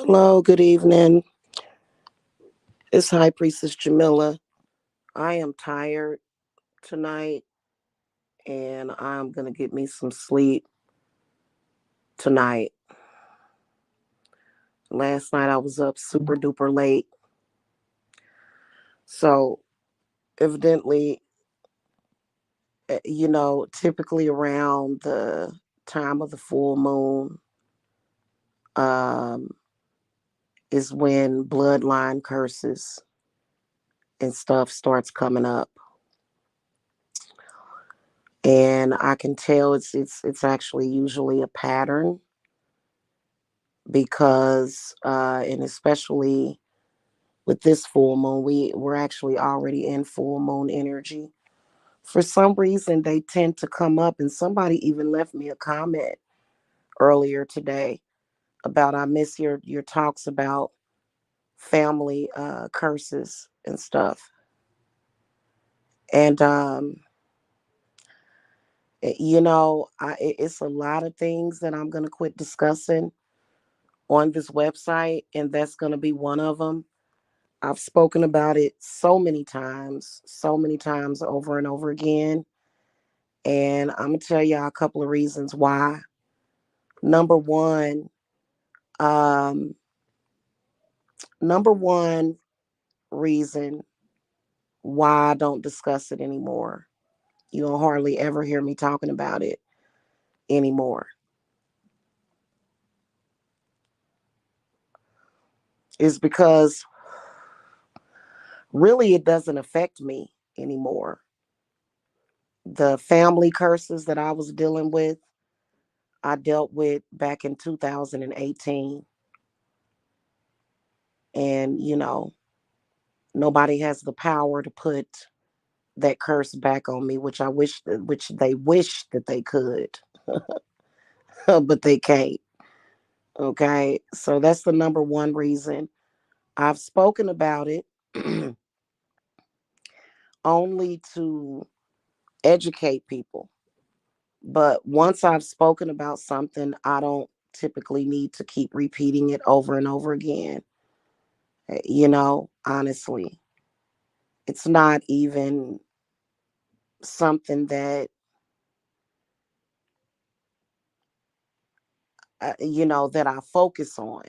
Hello, good evening. It's High Priestess Jamila. I am tired tonight and I'm going to get me some sleep tonight. Last night I was up super duper late. So, evidently, typically around the time of the full moon um, is when bloodline curses and stuff starts coming up. And I can tell it's actually usually a pattern because and especially with this full moon, we're actually already in full moon energy. For some reason they tend to come up, and somebody even left me a comment earlier today about I miss your talks about family curses and stuff. And it's a lot of things that I'm going to quit discussing on this website, and that's going to be one of them. I've spoken about it so many times over and over again. And I'm going to tell y'all a couple of reasons why. Number one, um, number one reason why I don't discuss it anymore. You don't hardly ever hear me talking about it anymore. Is because really it doesn't affect me anymore. The family curses that I was dealing with, I dealt with back in 2018. And, nobody has the power to put that curse back on me, which they wish that they could, but they can't. Okay. So that's the number one reason. I've spoken about it only to educate people. But once I've spoken about something, I don't typically need to keep repeating it over and over again. Honestly, it's not even something that I focus on.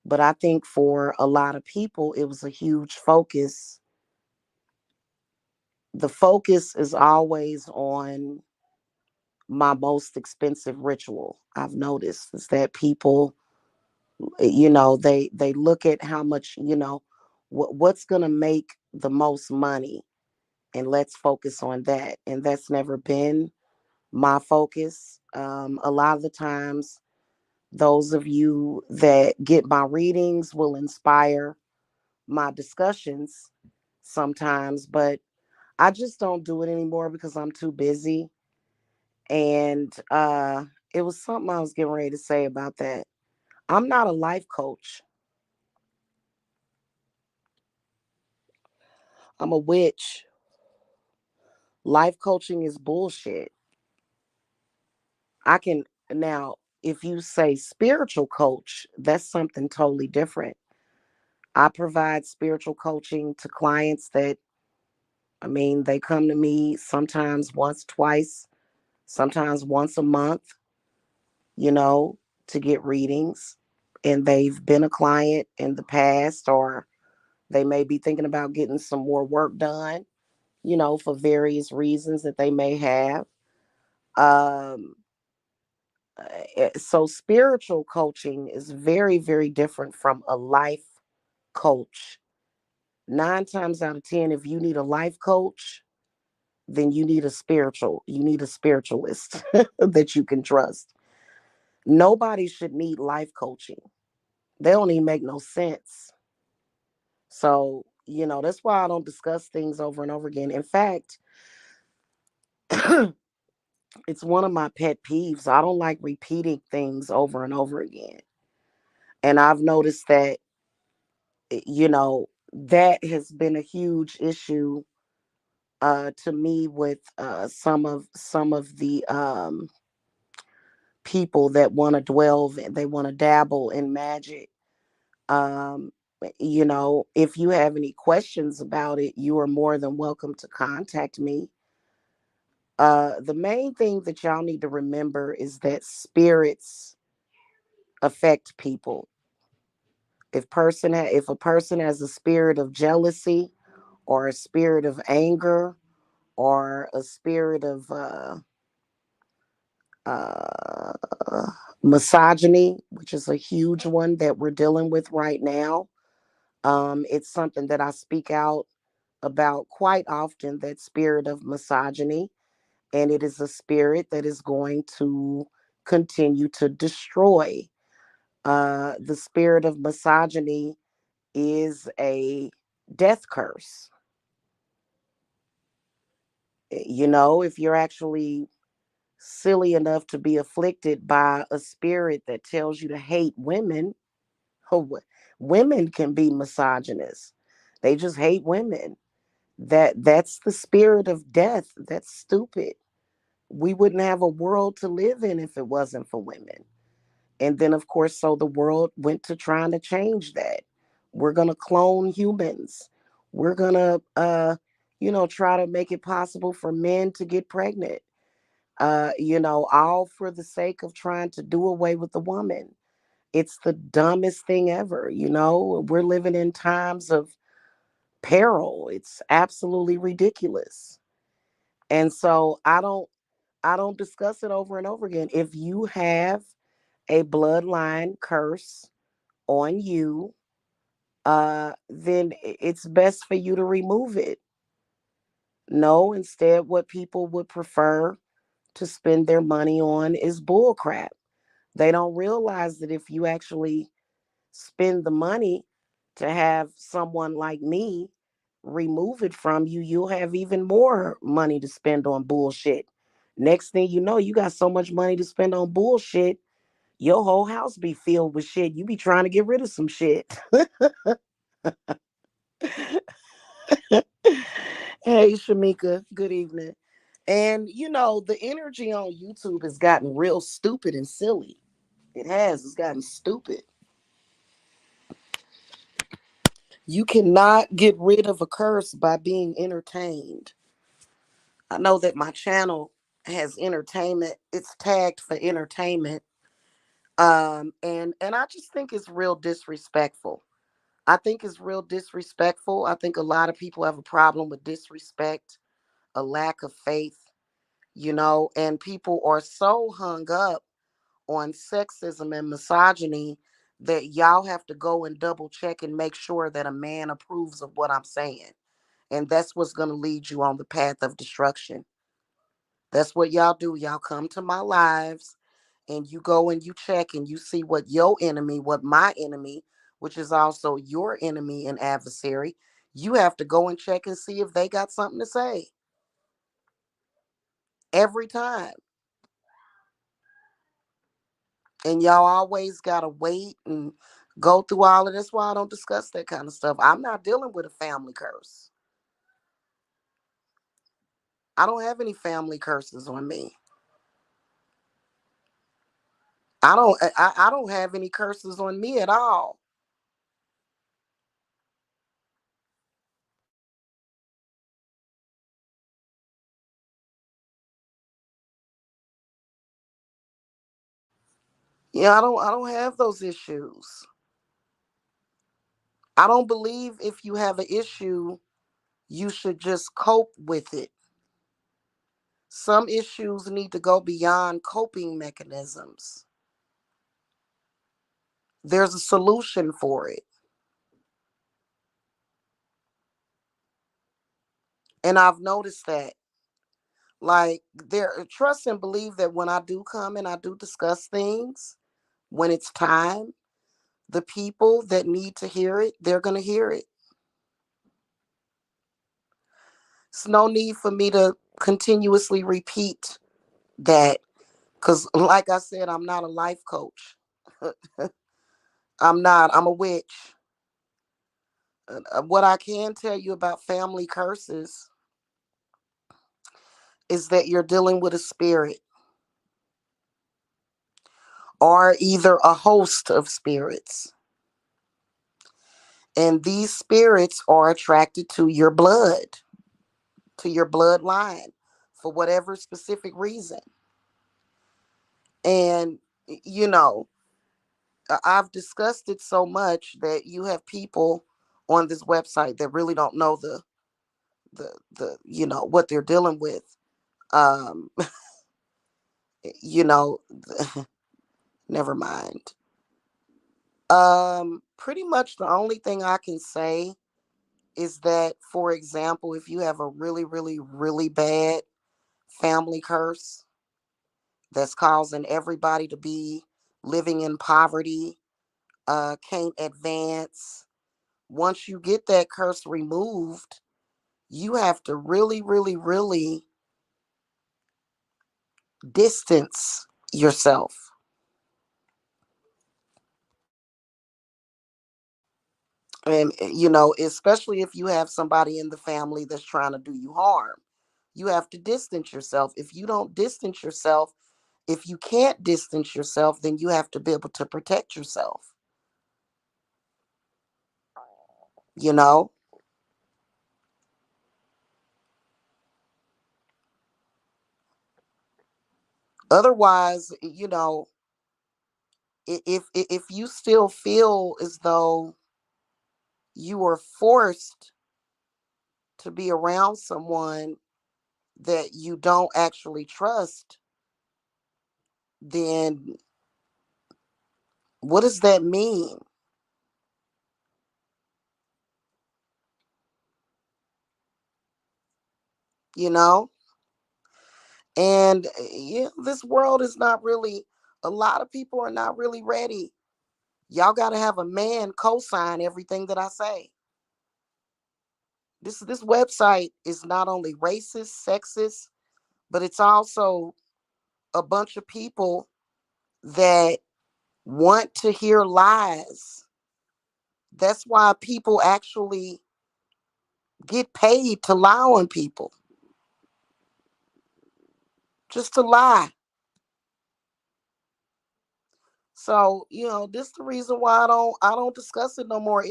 But I think for a lot of people, it was a huge focus. The focus is always on my most expensive ritual. I've noticed is that people, they look at how much, what's going to make the most money, and let's focus on that. And that's never been my focus. A lot of the times, those of you that get my readings will inspire my discussions sometimes, but I just don't do it anymore because I'm too busy. And it was something I was getting ready to say about that. I'm not a life coach. I'm a witch. Life coaching is bullshit. I can now, if you say spiritual coach, that's something totally different. I provide spiritual coaching to clients that, I mean, they come to me sometimes once, twice, sometimes once a month, you know, to get readings. And they've been a client in the past, or they may be thinking about getting some more work done, for various reasons that they may have. Um, so spiritual coaching is very, very different from a life coach. 9 times out of 10, if you need a life coach, then you need a spiritualist that you can trust. Nobody should need life coaching. They don't even make no sense. So, that's why I don't discuss things over and over again. In fact, it's one of my pet peeves. I don't like repeating things over and over again. And I've noticed that, that has been a huge issue to me with some of the people that want to they want to dabble in magic. Um, if you have any questions about it, you are more than welcome to contact me. The main thing that y'all need to remember is that spirits affect people. If a person has a spirit of jealousy, or a spirit of anger, or a spirit of uh, misogyny, which is a huge one that we're dealing with right now. It's something that I speak out about quite often, that spirit of misogyny. And it is a spirit that is going to continue to destroy. The spirit of misogyny is a death curse. If you're actually silly enough to be afflicted by a spirit that tells you to hate women, women can be misogynist. They just hate women. That's the spirit of death. That's stupid. We wouldn't have a world to live in if it wasn't for women. And then, of course, so the world went to trying to change that. We're going to clone humans. We're going to, try to make it possible for men to get pregnant, all for the sake of trying to do away with the woman. It's the dumbest thing ever. We're living in times of peril. It's absolutely ridiculous. And so I don't discuss it over and over again. If you have a bloodline curse on you, then it's best for you to remove it. No, instead, what people would prefer to spend their money on is bull crap. They don't realize that if you actually spend the money to have someone like me remove it from you, you'll have even more money to spend on bullshit. Next thing you know, you got so much money to spend on bullshit, your whole house be filled with shit. You be trying to get rid of some shit. Hey, Shamika, good evening. And the energy on YouTube has gotten real stupid and silly. It has. It's gotten stupid. You cannot get rid of a curse by being entertained. I know that my channel has entertainment. It's tagged for entertainment. And I just think it's real disrespectful. I think it's real disrespectful. I think a lot of people have a problem with disrespect, a lack of faith, and people are so hung up on sexism and misogyny that y'all have to go and double check and make sure that a man approves of what I'm saying. And that's what's going to lead you on the path of destruction. That's what y'all do. Y'all come to my lives and you go and you check and you see what your enemy, what my enemy, which is also your enemy and adversary, you have to go and check and see if they got something to say every time. And y'all always got to wait and go through all of this. Why I don't discuss that kind of stuff. I'm not dealing with a family curse. I don't have any family curses on me. I don't have any curses on me at all. Yeah, I don't have those issues. I don't believe if you have an issue, you should just cope with it. Some issues need to go beyond coping mechanisms. There's a solution for it. And I've noticed that. Like, there, trust and believe that when I do come and I do discuss things, when it's time, the people that need to hear it, they're going to hear it. It's no need for me to continuously repeat that because, like I said, I'm not a life coach. I'm not. I'm a witch. What I can tell you about family curses is that you're dealing with a spirit. are either a host of spirits, and these spirits are attracted to your bloodline, for whatever specific reason. And, you know, I've discussed it so much that you have people on this website that really don't know what they're dealing with. Um, you know, never mind. Pretty much the only thing I can say is that, for example, if you have a really, really, really bad family curse that's causing everybody to be living in poverty, can't advance, once you get that curse removed, you have to really, really, really distance yourself. And, especially if you have somebody in the family that's trying to do you harm, you have to distance yourself. If you don't distance yourself, if you can't distance yourself, then you have to be able to protect yourself, you know? Otherwise, if you still feel as though you are forced to be around someone that you don't actually trust, then what does that mean? You know? And this world is not really, a lot of people are not really ready. Y'all got to have a man co-sign everything that I say. This website is not only racist, sexist, but it's also a bunch of people that want to hear lies. That's why people actually get paid to lie on people, just to lie. So, this is the reason why I don't discuss it no more.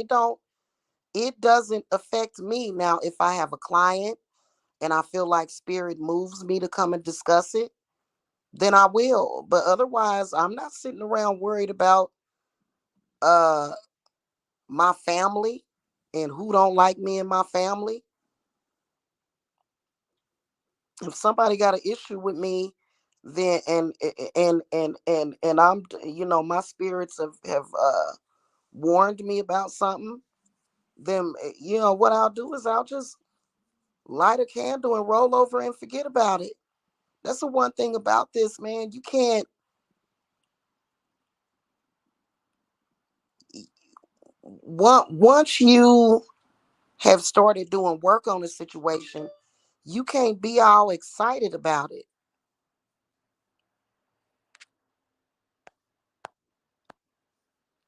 It doesn't affect me. Now, if I have a client and I feel like spirit moves me to come and discuss it, then I will. But otherwise, I'm not sitting around worried about uh my family and who don't like me and my family. If somebody got an issue with me, then and I'm, my spirits have warned me about something, then what I'll do is I'll just light a candle and roll over and forget about it. That's the one thing about this, man. You can't, once you have started doing work on a situation, you can't be all excited about it.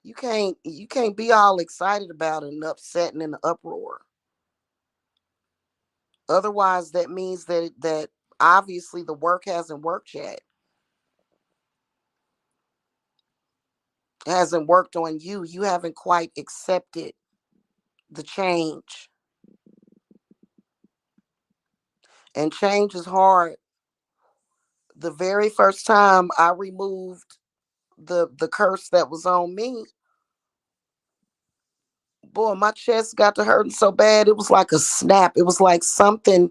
You can't be all excited about it and upset and in the uproar. Otherwise, that means that obviously the work hasn't worked yet. It hasn't worked on you. You haven't quite accepted the change. And change is hard. The very first time I removed the curse that was on me, boy, my chest got to hurting so bad. It was like a snap. It was like something,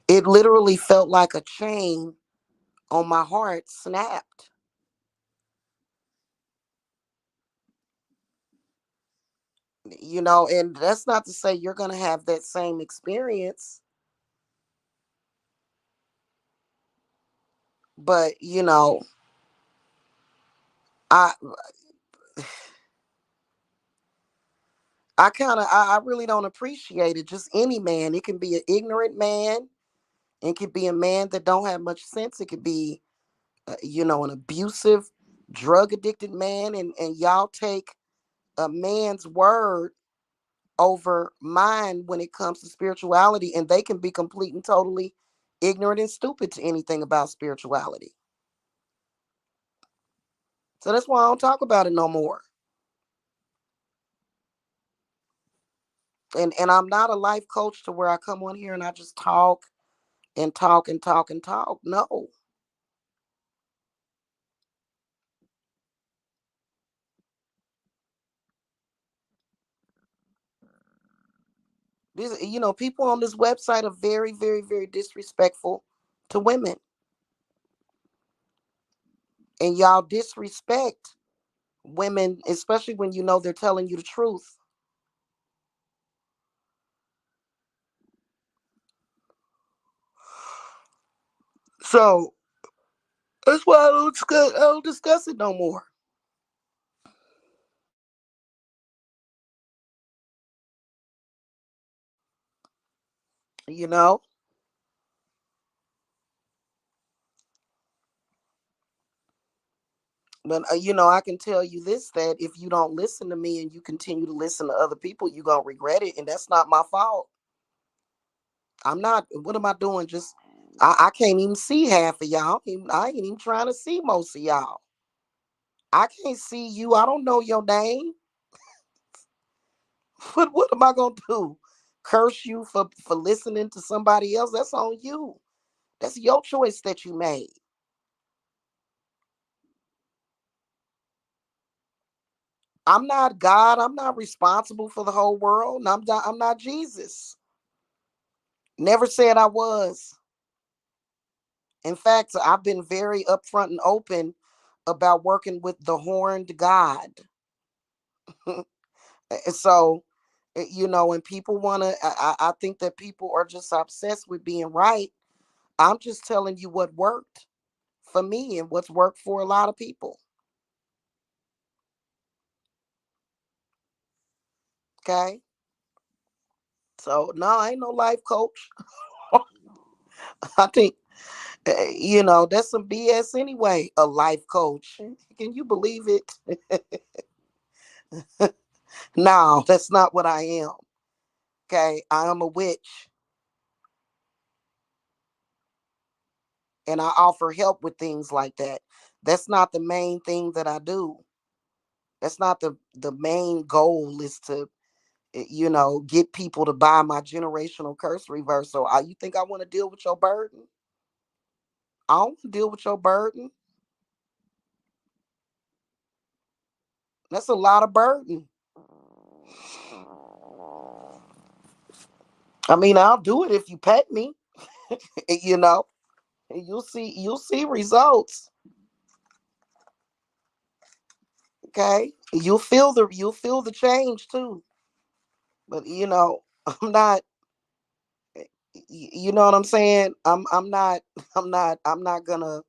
it literally felt like a chain on my heart snapped. And that's not to say you're going to have that same experience, but I I really don't appreciate it. Just any man. It can be an ignorant man. It could be a man that don't have much sense. It could be an abusive, drug addicted man, and y'all take a man's word over mine when it comes to spirituality, and they can be complete and totally ignorant and stupid to anything about spirituality. So that's why I don't talk about it no more. And I'm not a life coach to where I come on here and I just talk and talk and talk and talk. No. These, people on this website are very, very, very disrespectful to women. And y'all disrespect women, especially when you know they're telling you the truth. So that's why I don't discuss it no more. You know? But I can tell you this, that if you don't listen to me and you continue to listen to other people, you're gonna regret it. And that's not my fault. I'm not, what am I doing? Just I can't even see half of y'all. I ain't even trying to see most of y'all. I can't see you. I don't know your name. What am I gonna do? Curse you for listening to somebody else? That's on you. That's your choice that you made. I'm not God. I'm not responsible for the whole world. And I'm not Jesus. Never said I was. In fact, I've been very upfront and open about working with the horned God. So, and people want to, I think that people are just obsessed with being right. I'm just telling you what worked for me and what's worked for a lot of people. Okay. So, no, I ain't no life coach. I think, that's some BS anyway. A life coach. Can you believe it? No, that's not what I am. Okay. I am a witch and I offer help with things like that. That's not the main thing that I do. That's not the main goal is to get people to buy my generational curse reversal. You think I want to deal with your burden? I don't want to deal with your burden. That's a lot of burden. I mean, I'll do it if you pet me. you know, and you'll see results. Okay, you'll feel the change too. But I'm not. You know what I'm saying? I'm not. I'm not gonna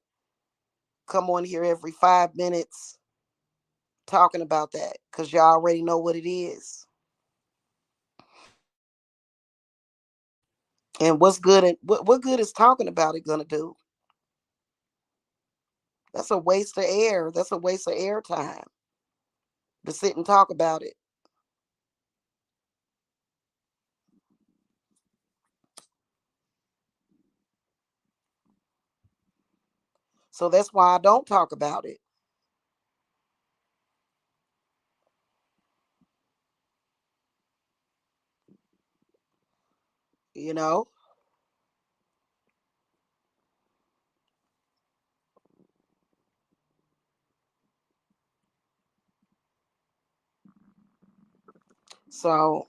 come on here every 5 minutes talking about that because y'all already know what it is. And what's good and what good is talking about it gonna do? That's a waste of air. That's a waste of air time to sit and talk about it. So that's why I don't talk about it. You know. So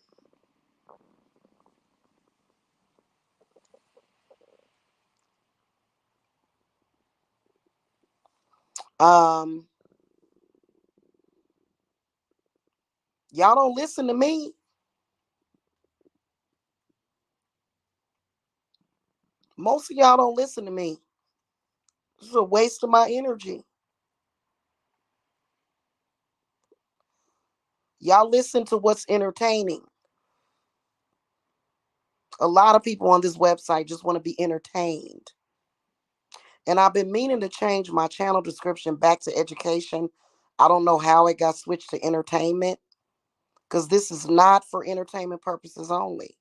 um, y'all don't listen to me. Most of y'all don't listen to me. This is a waste of my energy. Y'all listen to what's entertaining. A lot of people on this website just want to be entertained. And I've been meaning to change my channel description back to education. I don't know how it got switched to entertainment because this is not for entertainment purposes only.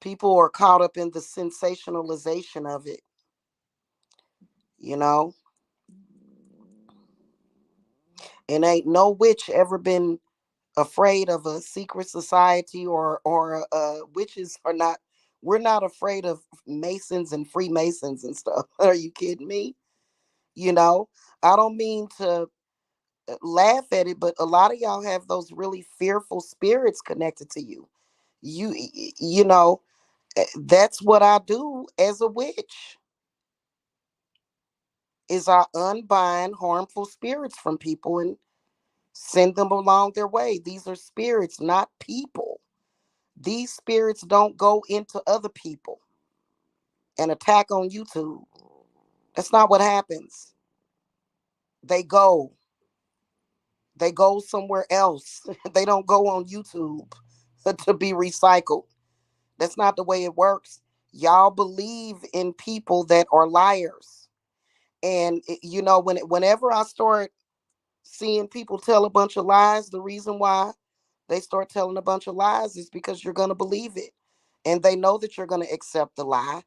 People are caught up in the sensationalization of it, you know? And ain't no witch ever been afraid of a secret society or witches are not, we're not afraid of masons and freemasons and stuff. Are you kidding me? You know, I don't mean to laugh at it, but a lot of y'all have those really fearful spirits connected to you. You know, that's what I do as a witch, is I unbind harmful spirits from people and send them along their way. These are spirits, not people. These spirits don't go into other people and attack on YouTube. That's not what happens. They go. They go somewhere else. They don't go on YouTube to be recycled. That's not the way it works. Y'all believe in people that are liars. And you know, whenever I start seeing people tell a bunch of lies, the reason why they start telling a bunch of lies is because you're going to believe it. And they know that you're going to accept the lie.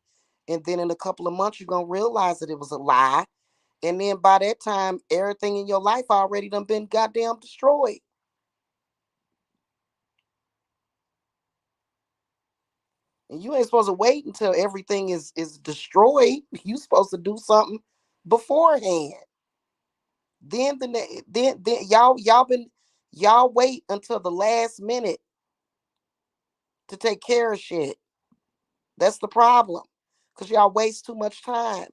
And then in a couple of months, you're going to realize that it was a lie. And then by that time, everything in your life already done been goddamn destroyed. And you ain't supposed to wait until everything is destroyed. You supposed to do something beforehand. Then y'all wait until the last minute to take care of shit. That's the problem. Because y'all waste too much time.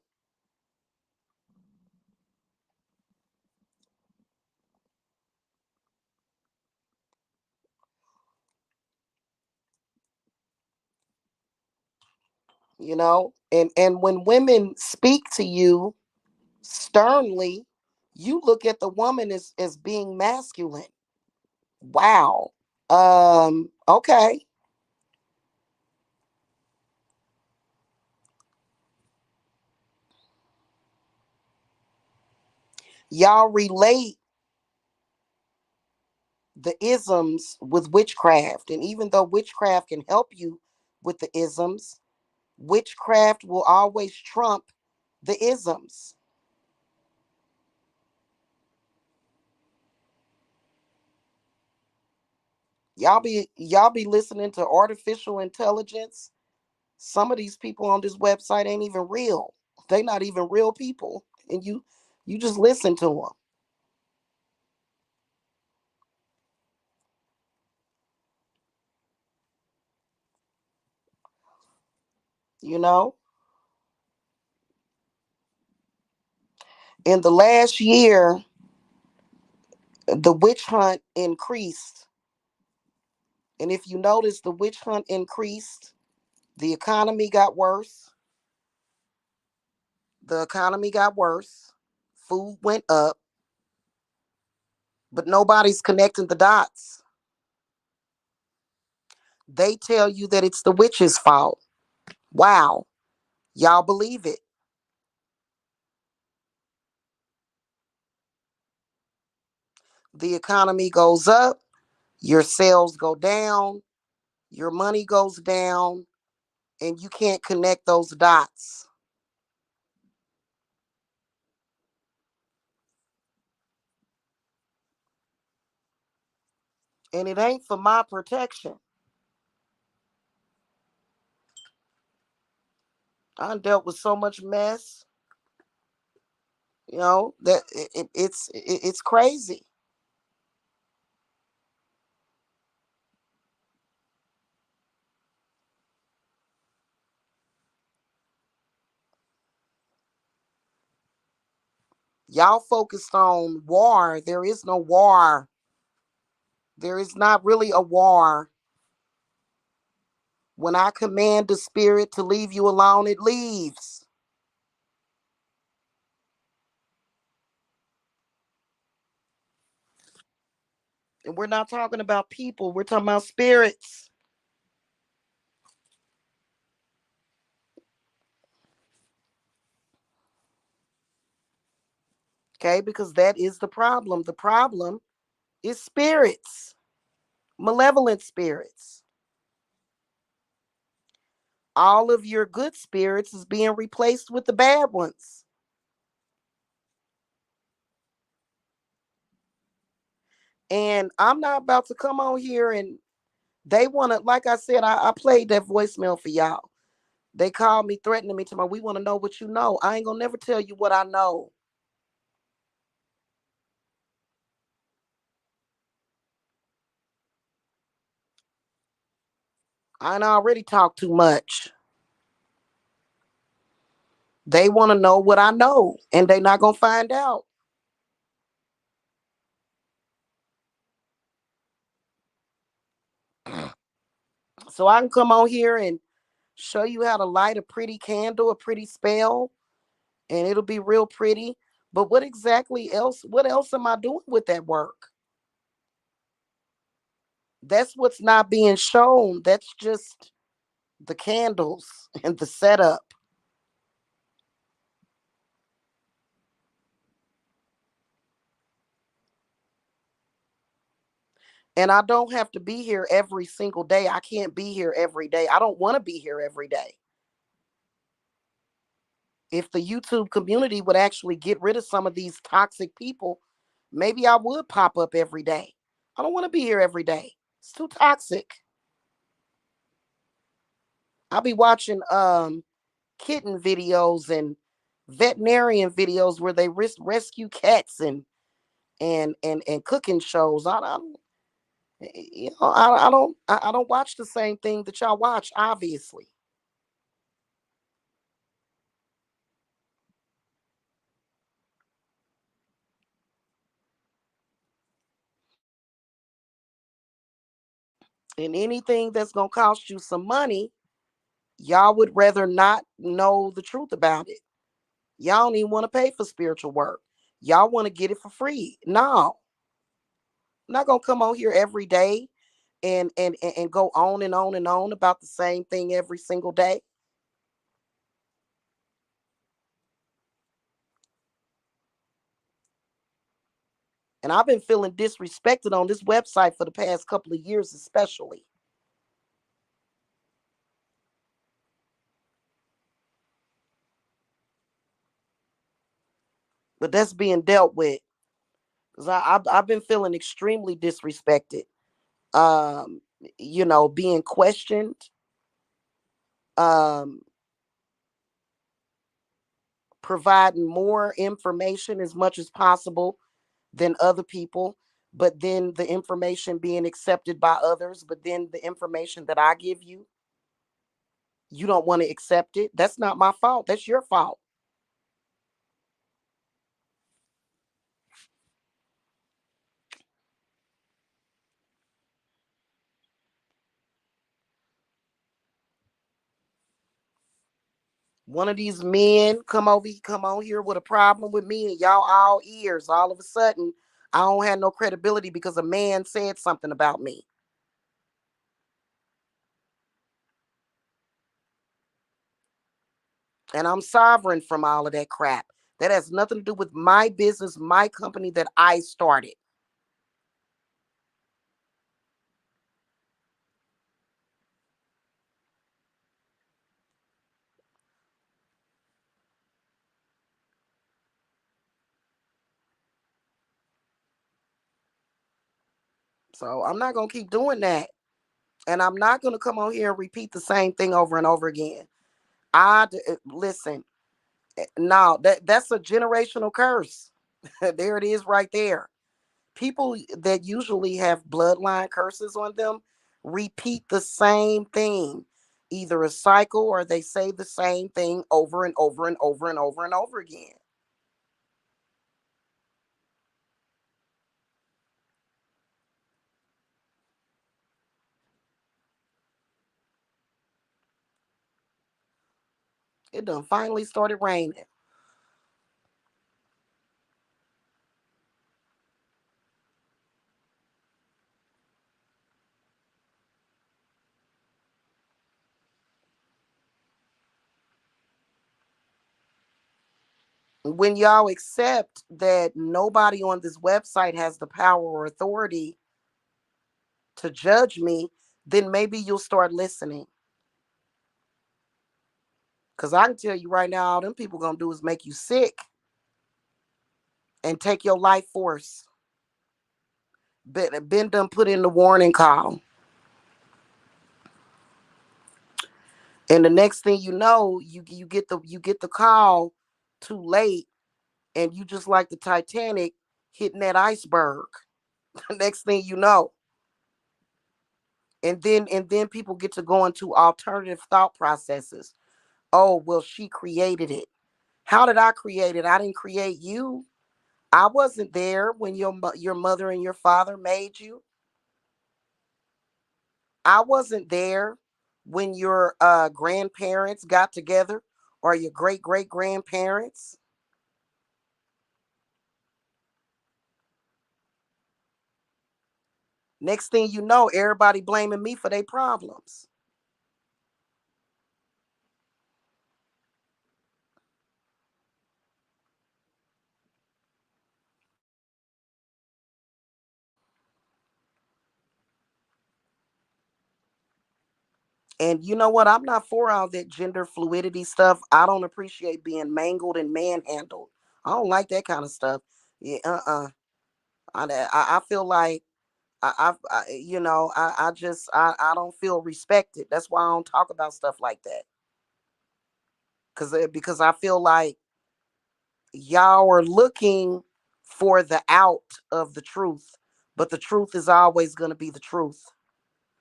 You know? And when women speak to you sternly, you look at the woman as being masculine. Wow. Okay. Y'all relate the isms with witchcraft. And even though witchcraft can help you with the isms, witchcraft will always trump the isms. Y'all be listening to artificial intelligence. Some of these people on this website ain't even real. They not even real people. And you just listen to them, you know? In the last year, the witch hunt increased. And if you notice, the witch hunt increased, the economy got worse. The economy got worse. Food went up, but nobody's connecting the dots. They tell you that it's the witch's fault. Wow. Y'all believe it. The economy goes up, your sales go down, your money goes down, and you can't connect those dots. And it ain't for my protection. I dealt with so much mess, that it's crazy. Y'all focused on war. There is no war. There is not really a war. When I command the spirit to leave you alone, it leaves. And we're not talking about people, we're talking about spirits. Okay, because that is the problem. The problem is spirits, malevolent spirits. All of your good spirits is being replaced with the bad ones. And I'm not about to come on here and they want to, like I said, I played that voicemail for y'all. They called me threatening me tomorrow. We want to know what you know. I ain't gonna never tell you what I know. I ain't already talked too much. They want to know what I know, and they not gonna find out. So I can come on here and show you how to light a pretty candle, a pretty spell, and it'll be real pretty. But what exactly else? What else am I doing with that work? That's what's not being shown. That's just the candles and the setup. And I don't have to be here every single day. I can't be here every day. I don't want to be here every day. If the YouTube community would actually get rid of some of these toxic people, maybe I would pop up every day. I don't want to be here every day. It's too toxic. I'll be watching kitten videos and veterinarian videos where they rescue cats and cooking shows. I don't watch the same thing that y'all watch, obviously. And anything that's gonna cost you some money, y'all would rather not know the truth about it. Y'all don't even want to pay for spiritual work. Y'all want to get it for free. No, I'm not gonna come on here every day and go on and on and on about the same thing every single day. And I've been feeling disrespected on this website for the past couple of years, especially. But that's being dealt with because I've been feeling extremely disrespected. Um, being questioned. Um, Providing more information as much as possible than other people, but then the information being accepted by others, but then the information that I give you, you don't want to accept it. That's not my fault. That's your fault. One of these men come on here with a problem with me, and y'all all ears. All of a sudden, I don't have no credibility because a man said something about me, and I'm sovereign from all of that crap. That has nothing to do with my business, my company that I started. So I'm not gonna keep doing that. And I'm not going to come on here and repeat the same thing over and over again. Listen. No, that's a generational curse. There it is, right there. People that usually have bloodline curses on them repeat the same thing, either a cycle or they say the same thing over and over and over and over and over again. It done finally started raining. When y'all accept that nobody on this website has the power or authority to judge me, then maybe you'll start listening. Cause I can tell you right now, all them people gonna do is make you sick and take your life force. Been done put in the warning call. And the next thing you know, you get the call too late, and you just like the Titanic hitting that iceberg. Next thing you know, and then people get to go into alternative thought processes. Oh well, she created it. How did I create it? I didn't create you. I wasn't there when your mother and your father made you. I wasn't there when your grandparents got together or your great great grandparents. Next thing you know, everybody blaming me for their problems. And you know what? I'm not for all that gender fluidity stuff. I don't appreciate being mangled and manhandled. I don't like that kind of stuff. Yeah, I feel like I don't feel respected. That's why I don't talk about stuff like that. Because I feel like y'all are looking for the out of the truth, but the truth is always going to be the truth.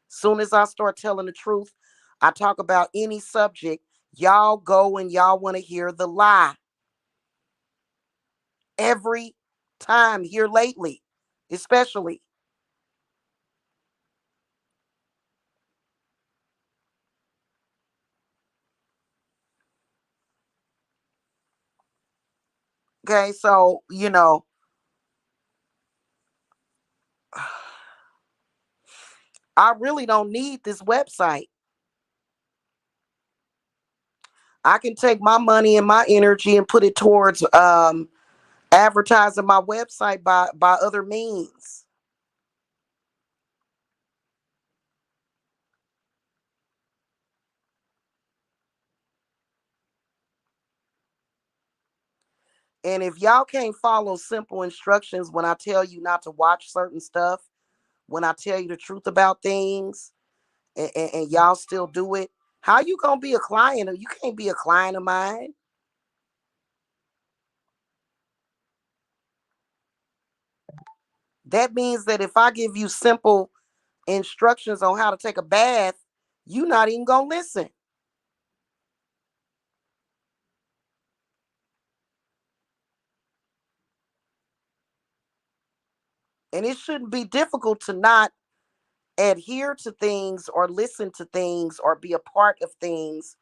Soon as I start telling the truth, I talk about any subject, y'all go and y'all want to hear the lie every time here lately, especially. Okay, so, I really don't need this website. I can take my money and my energy and put it towards advertising my website by other means. And if y'all can't follow simple instructions when I tell you not to watch certain stuff, when I tell you the truth about things, and y'all still do it, how you gonna be a client? You can't be a client of mine. That means that if I give you simple instructions on how to take a bath, you not even gonna listen. And it shouldn't be difficult to not adhere to things or listen to things or be a part of things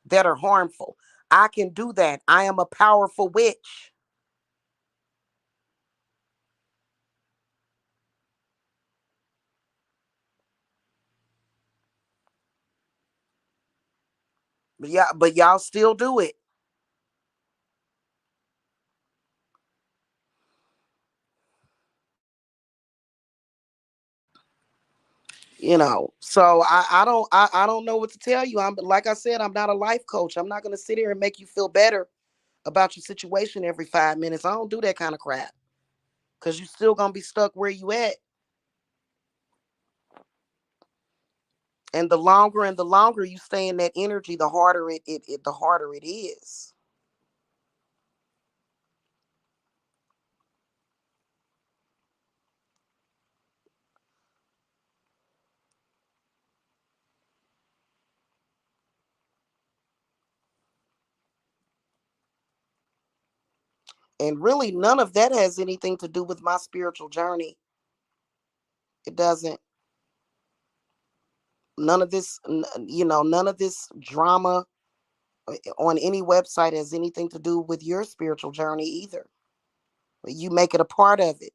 that are harmful. I can do that. I am a powerful witch. But yeah, but y'all still do it. So I don't know what to tell you. I'm like I said, I'm not a life coach. I'm not gonna sit here and make you feel better about your situation every 5 minutes. I don't do that kind of crap. Cause you still gonna be stuck where you at. And the longer you stay in that energy, the harder the harder it is. And really none of that has anything to do with my spiritual journey. It doesn't. None of this, none of this drama on any website has anything to do with your spiritual journey either. You make it a part of it,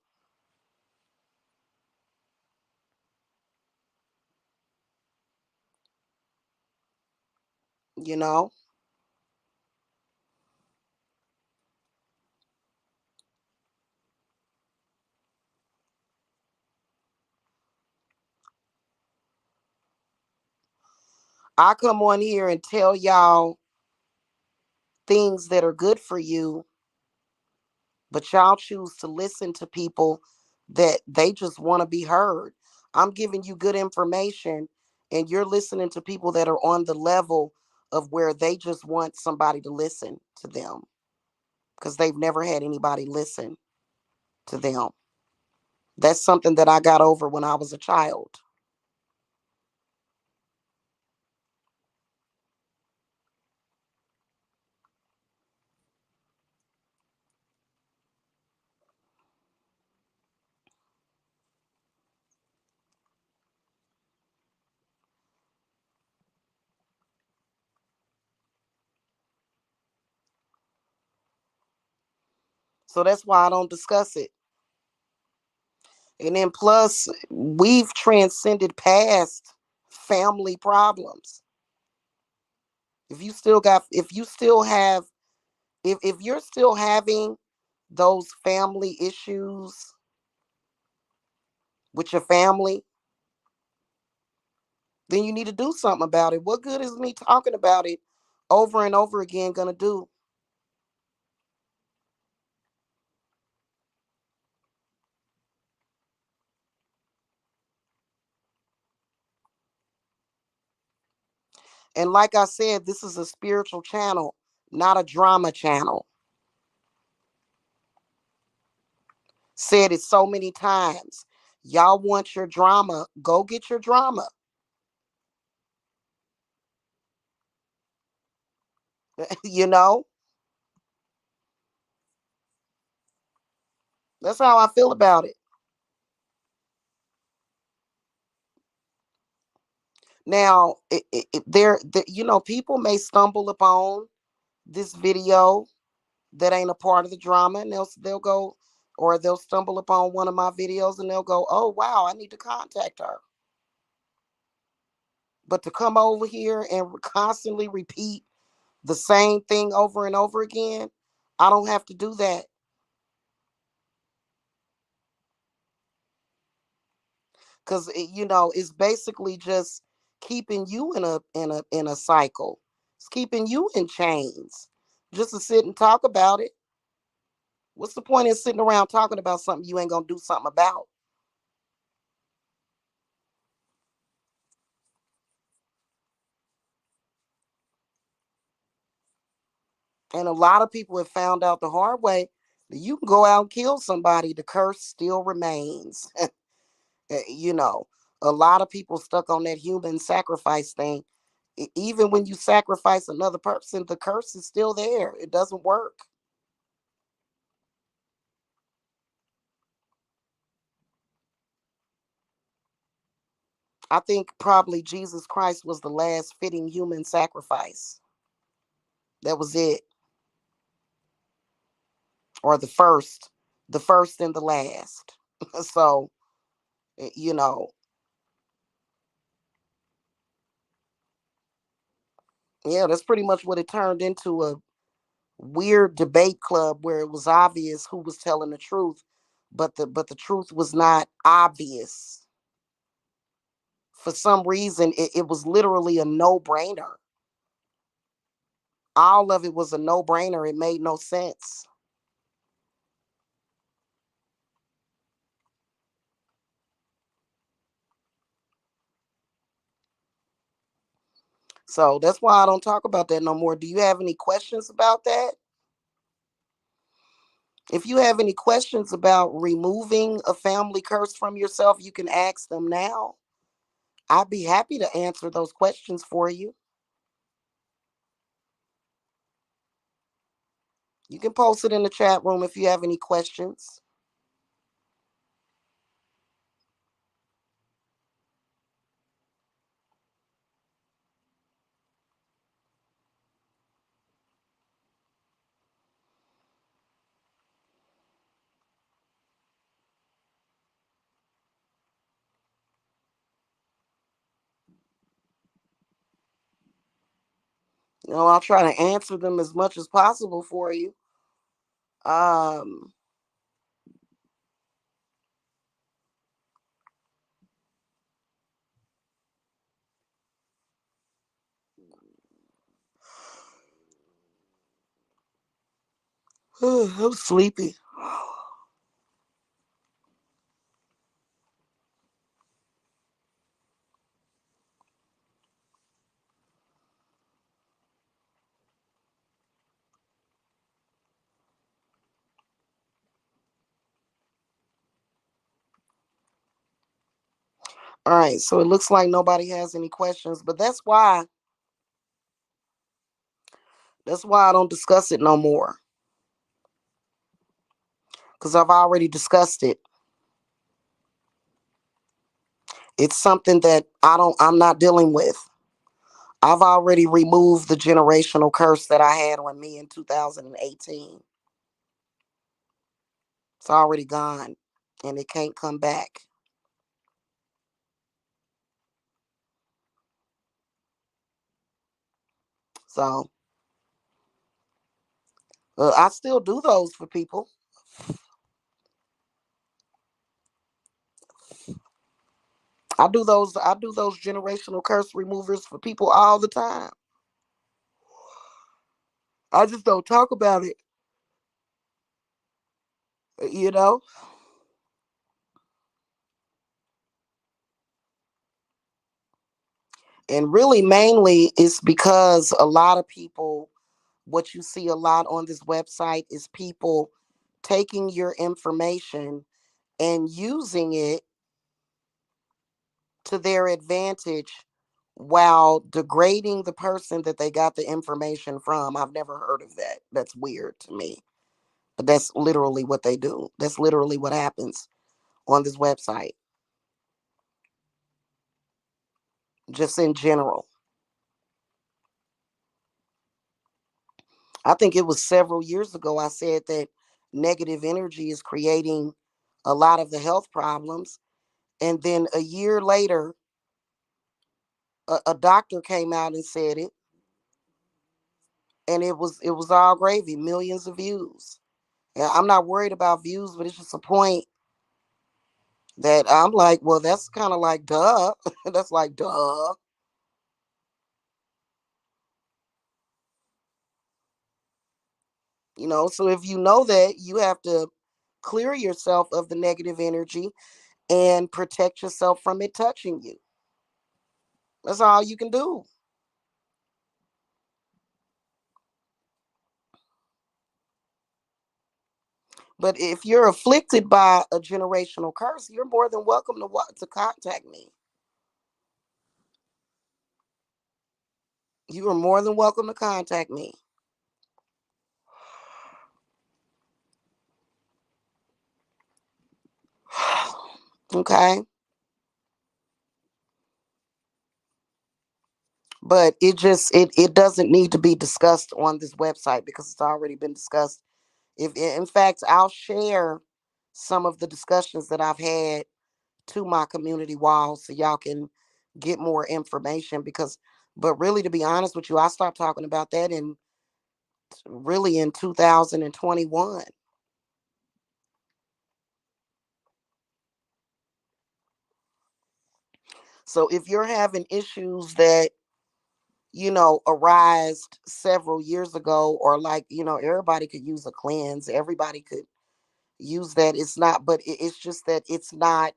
you know. I come on here and tell y'all things that are good for you, but y'all choose to listen to people that they just want to be heard. I'm giving you good information, and you're listening to people that are on the level of where they just want somebody to listen to them because they've never had anybody listen to them. That's something that I got over when I was a child. So that's why I don't discuss it. And then plus, we've transcended past family problems. If you still have, if you're still having those family issues with your family, then you need to do something about it. What good is me talking about it over and over again gonna do? And like I said, this is a spiritual channel, not a drama channel. Said it so many times. Y'all want your drama, go get your drama. You know, that's how I feel about it. Now, people may stumble upon this video that ain't a part of the drama, and they'll go, or they'll stumble upon one of my videos and they'll go, "Oh wow, I need to contact her." But to come over here and constantly repeat the same thing over and over again, I don't have to do that. Because it's basically just keeping you in a cycle. It's keeping you in chains. Just to sit and talk about it. What's the point in sitting around talking about something you ain't gonna do something about? And a lot of people have found out the hard way that you can go out and kill somebody, the curse still remains. you know, a lot of people stuck on that human sacrifice thing. Even when you sacrifice another person, the curse is still there. It doesn't work. I think probably Jesus Christ was the last fitting human sacrifice. That was it. Or the first and the last. So, eh, you know, yeah, that's pretty much what it turned into, a weird debate club where it was obvious who was telling the truth, but the truth was not obvious. For some reason, it was literally a no-brainer. All of it was a no-brainer. It made no sense. So that's why I don't talk about that no more. Do you have any questions about that? If you have any questions about removing a family curse from yourself, you can ask them now. I'd be happy to answer those questions for you. You can post it in the chat room if you have any questions. I'll try to answer them as much as possible for you. Um, I'm sleepy. All right, so it looks like nobody has any questions, but that's why I don't discuss it no more, because I've already discussed it. It's something that I'm not dealing with. I've already removed the generational curse that I had on me in 2018. It's already gone and it can't come back. So I still do those for people. I do those generational curse removers for people all the time. I just don't talk about it, you know? And really mainly it's because a lot of people, what you see a lot on this website is people taking your information and using it to their advantage while degrading the person that they got the information from. I've never heard of that. That's weird to me. But that's literally what they do. That's literally what happens on this website, just in general. I think it was several years ago I said that negative energy is creating a lot of the health problems. And then a year later, a doctor came out and said it, and it was all gravy, millions of views. Yeah, I'm not worried about views, but it's just a point that I'm like, well, that's kind of like duh. That's like duh. So if you know that, you have to clear yourself of the negative energy and protect yourself from it touching you. That's all you can do. But if you're afflicted by a generational curse, you're more than welcome to contact me. You are more than welcome to contact me. Okay? But it doesn't need to be discussed on this website because it's already been discussed. If in fact I'll share some of the discussions that I've had to my community wall so y'all can get more information, because but really, to be honest with you, I stopped talking about that in 2021. So if you're having issues that arised several years ago, or like, everybody could use a cleanse, everybody could use that. It's not, but it's just that it's not,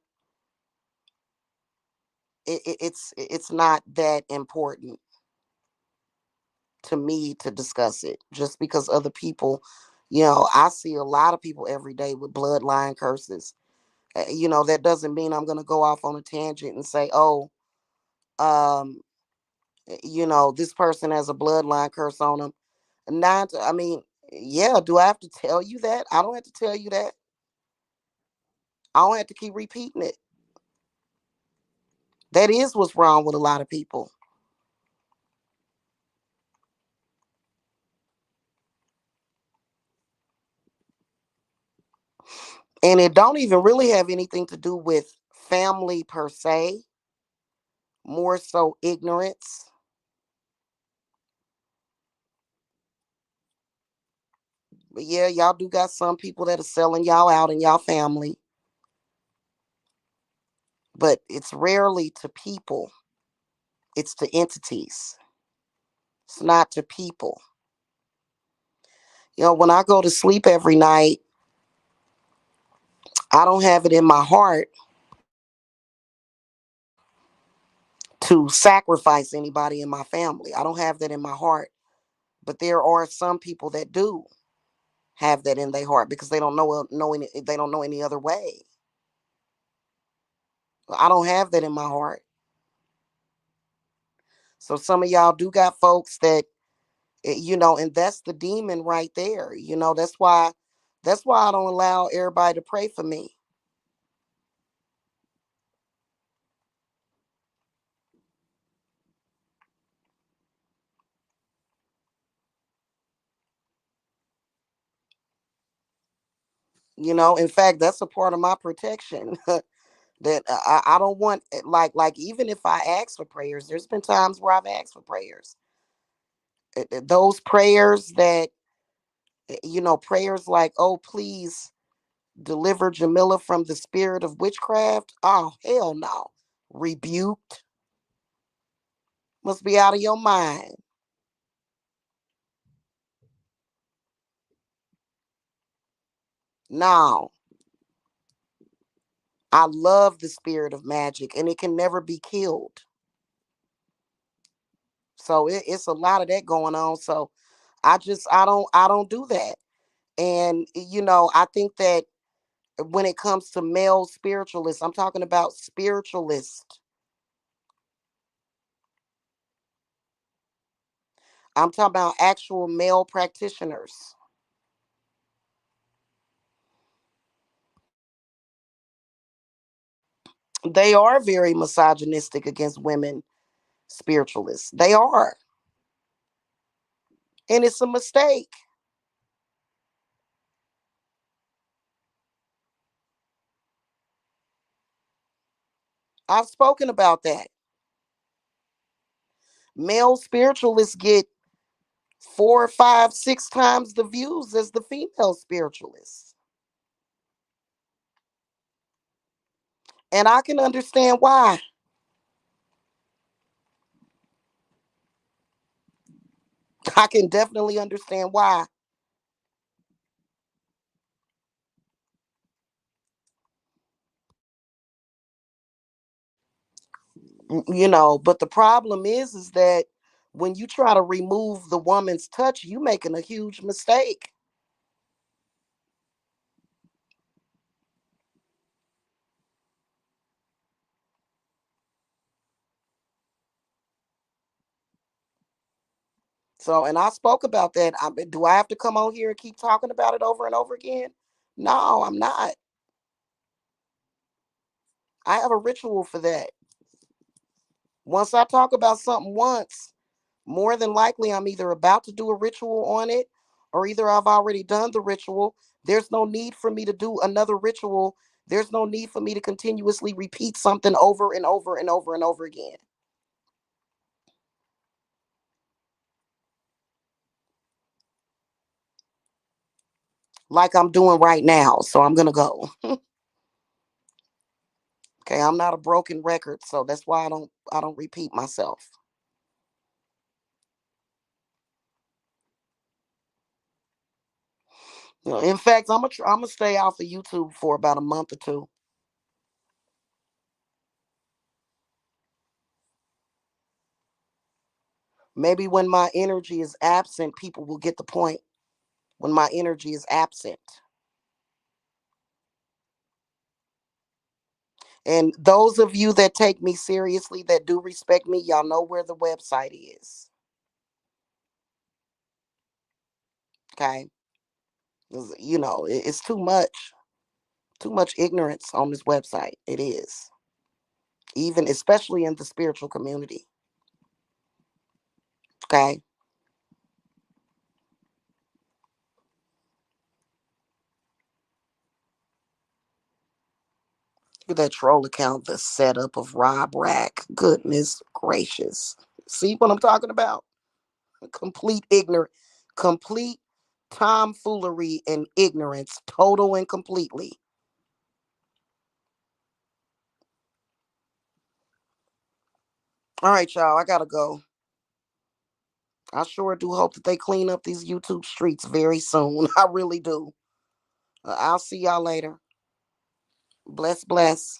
it's not that important to me to discuss it, just because other people, I see a lot of people every day with bloodline curses. That doesn't mean I'm going to go off on a tangent and say, oh, um this person has a bloodline curse on them. Not, I mean, yeah, do I have to tell you that? I don't have to tell you that. I don't have to keep repeating it. That is what's wrong with a lot of people. And it don't even really have anything to do with family per se, more so ignorance. But yeah, y'all do got some people that are selling y'all out in y'all family, but it's rarely to people. It's to entities. It's not to people. When I go to sleep every night, I don't have it in my heart to sacrifice anybody in my family. I don't have that in my heart. But there are some people that do have that in their heart because they don't know any other way. I don't have that in my heart. So some of y'all do got folks that and that's the demon right there. That's why I don't allow everybody to pray for me. In fact, that's a part of my protection. That I don't want, like even if I ask for prayers, there's been times where I've asked for prayers. Those prayers that prayers like, oh please deliver Jamila from the spirit of witchcraft. Oh hell no. Rebuked. Must be out of your mind. No. I love the spirit of magic and it can never be killed. So it's a lot of that going on. So I don't do that. And I think that when it comes to male spiritualists, I'm talking about spiritualists. I'm talking about actual male practitioners. They are very misogynistic against women spiritualists. They are. And it's a mistake. I've spoken about that. Male spiritualists get 4, 5, 6 times the views as the female spiritualists. And I can understand why. I can definitely understand why. But the problem is that when you try to remove the woman's touch, you making a huge mistake. So, and I spoke about that. Do I have to come on here and keep talking about it over and over again? No, I'm not. I have a ritual for that. Once I talk about something once, more than likely I'm either about to do a ritual on it or either I've already done the ritual. There's no need for me to do another ritual. There's no need for me to continuously repeat something over and over and over and over again. Like I'm doing right now. So I'm going to go. Okay, I'm not a broken record, so that's why I don't repeat myself. In fact, I'm gonna stay off of YouTube for about a month or two. Maybe when my energy is absent, people will get the point. When my energy is absent. And those of you that take me seriously, that do respect me, y'all know where the website is. Okay. It's too much ignorance on this website. It is. Even especially in the spiritual community. Okay. That troll account, the setup of Rob Rack. Goodness gracious. See what I'm talking about? Complete ignorant, complete tomfoolery and ignorance, total and completely. All right, y'all. I gotta go. I sure do hope that they clean up these YouTube streets very soon. I really do. I'll see y'all later. Bless, bless.